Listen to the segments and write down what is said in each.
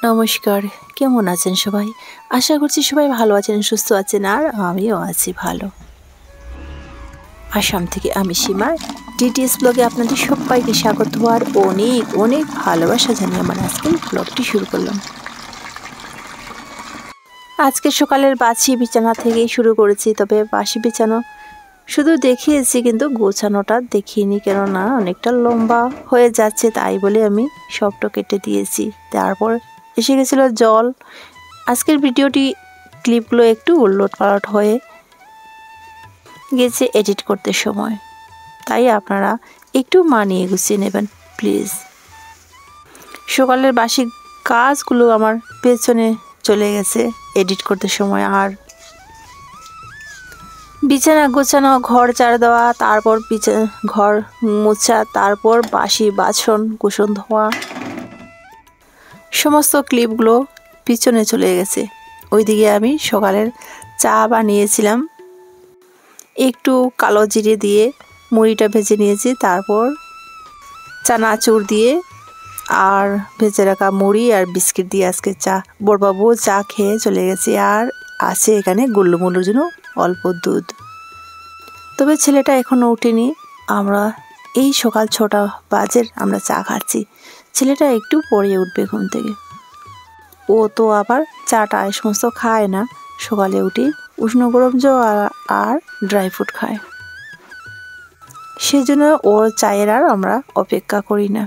নমস্কার, কেমন আছেন সবাই? আশা করছি সবাই ভালো আছেন, সুস্থ আছেন, আর আমিও আছি ভালো। আসাম থেকে আমি সীমা, ডিটিএস ব্লগে আপনাদের সবাইকে স্বাগত আর অনেক অনেক ভালোবাসা জানিয়ে আমার আজকের ব্লগটি শুরু করলাম। আজকে সকালের বাসি বিছানা থেকেই শুরু করেছি, তবে বাসি বিছানো শুধু দেখিয়েছি কিন্তু গোছানোটা দেখিনি, কেননা অনেকটা লম্বা হয়ে যাচ্ছে, তাই বলে আমি সবটা কেটে দিয়েছি। তারপর এসে গেছিলো জল। আজকের ভিডিওটি ক্লিপগুলো একটু উলটপালট হয়ে গেছে এডিট করতে সময়, তাই আপনারা একটু মানিয়ে গুছিয়ে নেবেন প্লিজ। সকালের বাসি কাজগুলো আমার পেছনে চলে গেছে এডিট করতে সময়, আর বিছানা গোছানো, ঘর ঝাড় দেওয়া, তারপর ঘর মোছা, তারপর বাসি বাসন কুসন ধোয়া, সমস্ত ক্লিপগুলো পিছনে চলে গেছে। ওইদিকে আমি সকালের চা বানিয়েছিলাম, একটু কালো জিরে দিয়ে মুড়িটা ভেজে নিয়েছি, তারপর চানাচুর দিয়ে আর ভেজে রাখা মুড়ি আর বিস্কিট দিয়ে আজকে চা, বড়বাবু চা খেয়ে চলে গেছে, আর আছে এখানে গুল্লুমুল্লুর জন্য অল্প দুধ। তবে ছেলেটা এখনও উঠেনি, আমরা এই সকাল 6টা বাজে আমরা চা খাচ্ছি। ছেলেটা একটু পরে উঠবে ঘুম থেকে। ও তো আবার চাটা এই সমস্ত খায় না, সকালে উঠে উষ্ণ গরম জল আর ড্রাই ফ্রুট খায়, সেজন্য ওর চায়ের আর আমরা অপেক্ষা করি না।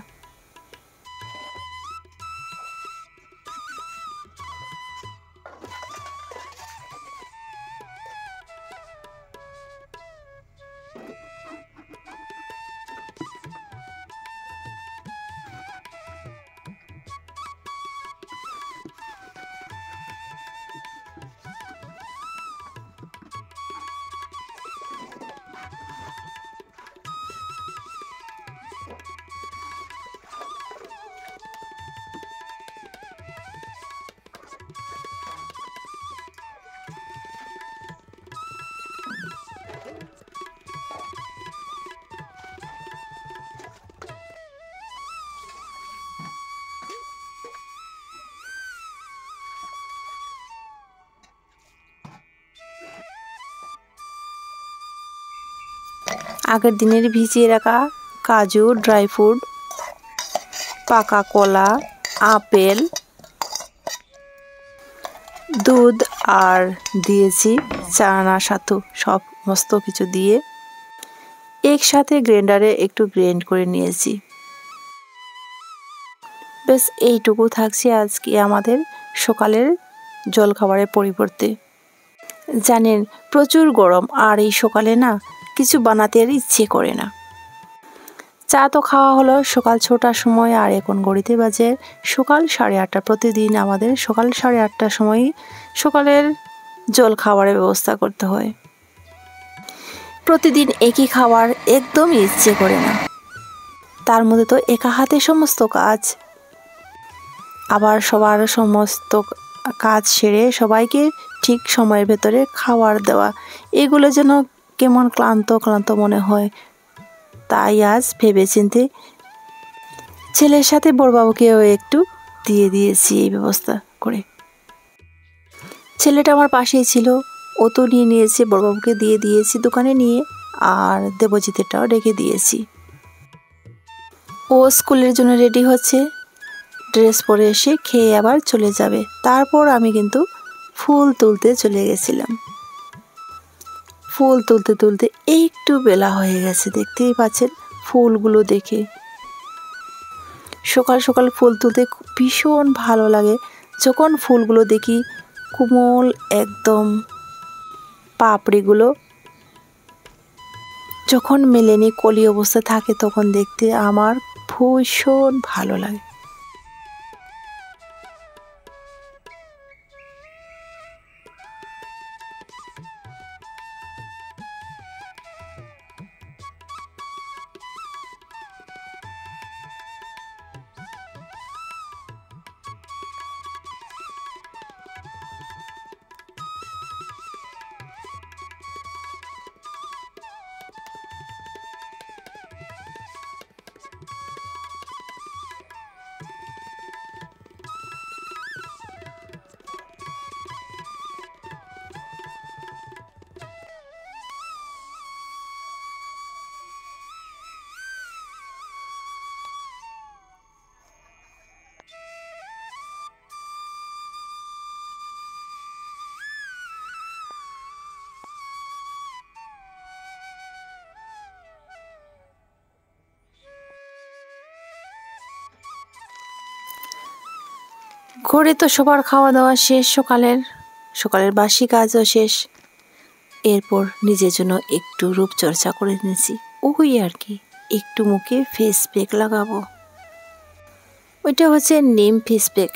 আগের দিনের ভিজিয়ে রাখা কাজু, ড্রাই ফ্রুট, পাকা কলা, আপেল, দুধ আর দিয়েছি চানা সাতু, সমস্ত কিছু দিয়ে একসাথে গ্রাইন্ডারে একটু গ্রাইন্ড করে নিয়েছি। বেশ এইটুকু থাকছে আজকে আমাদের সকালের জলখাবারের পরিবর্তে। জানেন প্রচুর গরম, আর এই সকালে না কিছু বানাতে আর ইচ্ছে করে না। চা তো খাওয়া হলো সকাল 6টার সময়, আর এখন ঘড়িতে বাজে সকাল 8:30। প্রতিদিন আমাদের সকাল 8:30টার সময় সকালের জল খাবারের ব্যবস্থা করতে হয়। প্রতিদিন একই খাবার একদমই ইচ্ছে করে না, তার মধ্যে তো একা হাতে সমস্ত কাজ, আবার সবার সমস্ত কাজ সেরে সবাইকে ঠিক সময়ের ভেতরে খাবার দেওয়া, এগুলো যেন কেমন ক্লান্ত ক্লান্ত মনে হয়। তাই আজ ভেবেচিন্তে ছেলের সাথে বড়বাবুকেও একটু দিয়ে দিয়েছি এই ব্যবস্থা করে। ছেলেটা আমার পাশেই ছিল, ও তো নিয়ে নিয়েছে, বড়বাবুকে দিয়ে দিয়েছি দোকানে নিয়ে, আর দেবজিতেরটাও রেখে দিয়েছি। ও স্কুলের জন্য রেডি হচ্ছে, ড্রেস পরে এসে খেয়ে আবার চলে যাবে। তারপর আমি কিন্তু ফুল তুলতে চলে গেছিলাম। ফুল তুলতে তুলতে একটু বেলা হয়ে গেছে, দেখতেই পাচ্ছেন ফুলগুলো দেখে। সকাল সকাল ফুল তুলতে ভীষণ ভালো লাগে, যখন ফুলগুলো দেখি কোমল একদম পাপড়িগুলো যখন মেলেনি কলি অবস্থা থাকে, তখন দেখতে আমার ভীষণ ভালো লাগে। ঘরে তো সবার খাওয়া দাওয়া শেষ, সকালের বাসি কাজও শেষ। এরপর নিজের জন্য একটু রূপচর্চা করে নিয়েছি, ওই আর কি, একটু মুখে ফেস প্যাক লাগাবো। ওইটা হচ্ছে নিম ফেস প্যাক।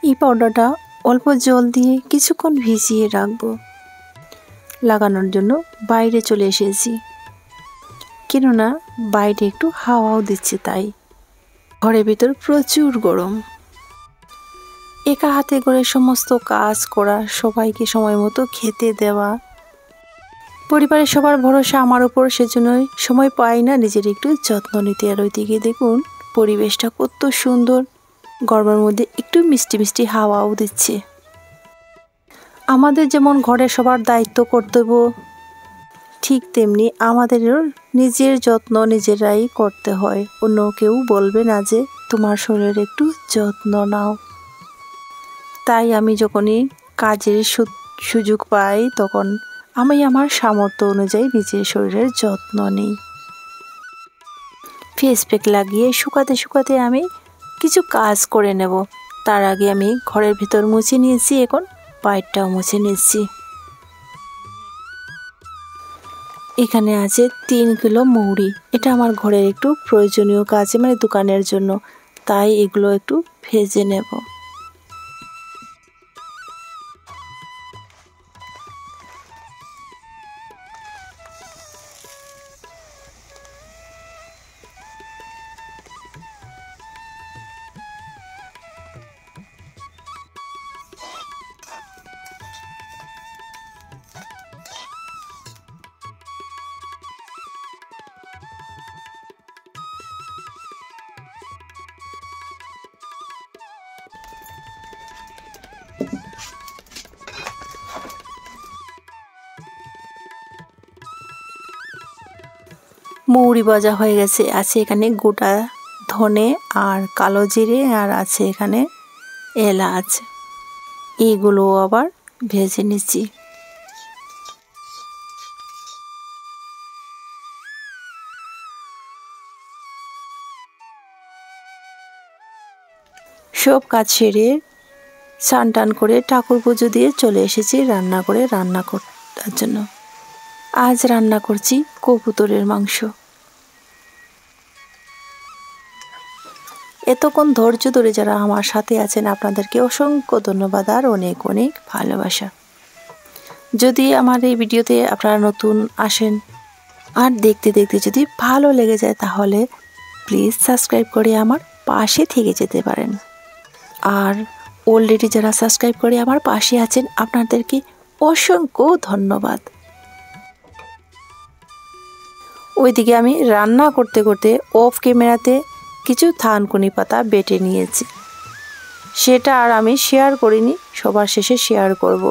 এই পাউডারটা অল্প জল দিয়ে কিছুক্ষণ ভিজিয়ে রাখবো। লাগানোর জন্য বাইরে চলে এসেছি, কেননা বাইরে একটু হাওয়াও দিচ্ছে, তাই। ঘরের ভিতর প্রচুর গরম। একা হাতে করে সমস্ত কাজ করা, সবাইকে সময় মতো খেতে দেওয়া, পরিবারের সবার ভরসা আমার উপর, সেজন্যই সময় পাই না নিজের একটু যত্ন নিতে। আর ওইদিকে দেখুন পরিবেশটা কত সুন্দর, গরমের মধ্যে একটু মিষ্টি মিষ্টি হাওয়াও দিচ্ছে। আমাদের যেমন ঘরে সবার দায়িত্ব কর্তব্য, ঠিক তেমনি আমাদেরও নিজের যত্ন নিজেরাই করতে হয়। অন্য কেউ বলবে না যে তোমার শরীরের একটু যত্ন নাও। তাই আমি যখনই কাজের সুযোগ পাই তখন আমি আমার সামর্থ্য অনুযায়ী নিজের শরীরের যত্ন নিই। ফেস প্যাক লাগিয়ে শুকাতে শুকাতে আমি কিছু কাজ করে নেব। তার আগে আমি ঘরের ভিতর মুছে নিয়েছি, এখন বাইরটাও মুছে নিচ্ছি। এখানে আছে 3 কিলো মৌরি। এটা আমার ঘরের একটু প্রয়োজনীয় কাজে, মানে দোকানের জন্য, তাই এগুলো একটু ভেজে নেব। মৌরি ভাজা হয়ে গেছে। আছে এখানে গোটা ধনে আর কালো জিরে, আর আছে এখানে এলাচ। এইগুলো আবার ভেজে নিচ্ছি। সব কাজ সেরে স্নান টান করে ঠাকুর পুজো দিয়ে চলে এসেছি রান্না করার জন্য। আজ রান্না করছি কবুতরের মাংস। এতক্ষণ ধৈর্য ধরে যারা আমার সাথে আছেন আপনাদেরকে অসংখ্য ধন্যবাদ আর অনেক অনেক ভালোবাসা। যদি আমার এই ভিডিওতে আপনারা নতুন আসেন আর দেখতে দেখতে যদি ভালো লেগে যায় তাহলে প্লিজ সাবস্ক্রাইব করে আমার পাশে থেকে যেতে পারেন। আর অলরেডি যারা সাবস্ক্রাইব করে আমার পাশে আছেন আপনাদেরকে অসংখ্য ধন্যবাদ। ওইদিকে আমি রান্না করতে করতে অফ ক্যামেরাতে কিছু থানকুনি পাতা বেটে নিয়েছি, সেটা আর আমি শেয়ার করিনি, সবার শেষে শেয়ার করব।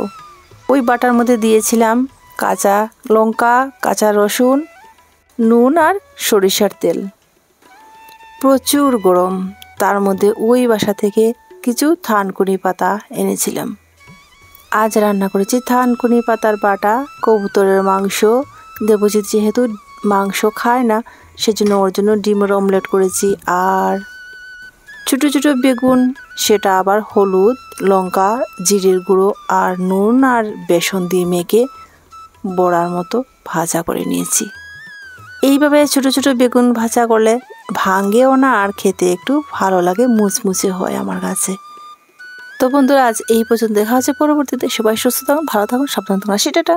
ওই বাটার মধ্যে দিয়েছিলাম কাঁচা লঙ্কা, কাঁচা রসুন, নুন আর সরিষার তেল। প্রচুর গরম, তার মধ্যে ওই বাসা থেকে কিছু থানকুনি পাতা এনেছিলাম। আজ রান্না করেছি থানকুনি পাতার বাটা, কবুতরের মাংস। দেবজিৎ যেহেতু মাংস খায় না সেজন্য ওর জন্য ডিমের অমলেট করেছি, আর ছোটো ছোটো বেগুন, সেটা আবার হলুদ, লঙ্কা, জিরের গুঁড়ো আর নুন আর বেসন দিয়ে মেখে বড়ার মতো ভাজা করে নিয়েছি। এইভাবে ছোটো ছোটো বেগুন ভাজা করলে ভাঙেও না, আর খেতে একটু ভালো লাগে, মুচমুচে হয় আমার কাছে। তো বন্ধুরা আজ এই পর্যন্ত, দেখা হচ্ছে পরবর্তীতে। সবাই সুস্থ থাকুন, ভালো থাকুন, সাবধান থাকুন। সেটা